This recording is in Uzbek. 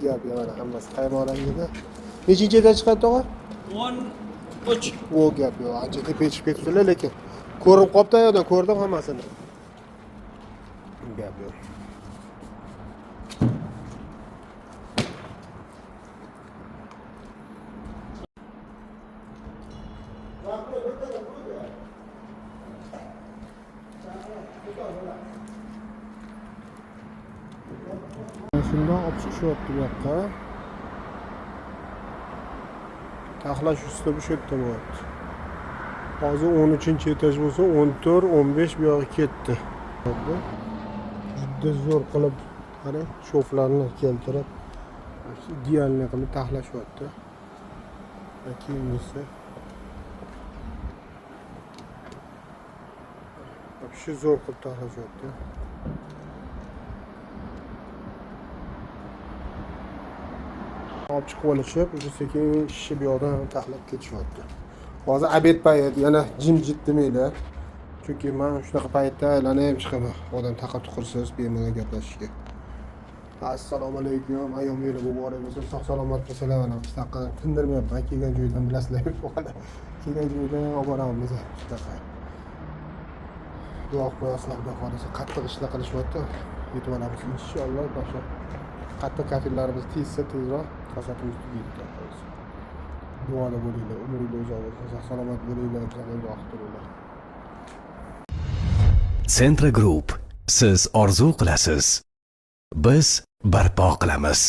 Gap yana hammasi qaymoqrangida. Nechinchi yilda chiqadi tog'a? 13. O gap yo'q. Ancha tepaga chiqib ketibdilar, lekin ko'rib qopti yo'qdan ko'rdim hammasini. Gap yo'q. Shundan olib chiqishyapti bu yoqqa. Taxlash ustida bu yerda bo'lyapti. Hozir 13-etaj bo'lsa, 14, 15 bu yoqqa ketdi. Juda zo'r qilib, qarang, shoflarni keltirib, idealni qilib taxlashyapti. Keyingisi shu zo'r qilib taxlashyapti. Olib chiqib olishib, o'sha sekin shishib bu yoqdan taxlab ketishyapti. Hozir obed payti, yana jimjit demanglar. Chunki men shunaqa paytda aylanib chiqaman. Odam taqa-tuqursiz bemalol gaplashishga. Assalomu alaykum. Ayyom yo'li muborak bo'lsin. Sog' salomat bo'lsanglar, mana shunaqa tindirmayapman. Kelgan joydan bilasizlar, kelgan joydan olib boramiz shunaqa. Duo qo'yasizlar, xudo xolisa. Qattiq ishlar qilishyapti. Yetib olamiz inshaalloh. Boshqa qattiq kafillarimiz tezroq kasatimiz tugaydi. Duoda bo'linglar, umringiz uzoq bo'lsin, sog' salomat bo'linglar, bizlarga duo qilinglar. Centra Group, siz orzu qilasiz, biz barpo qilamiz.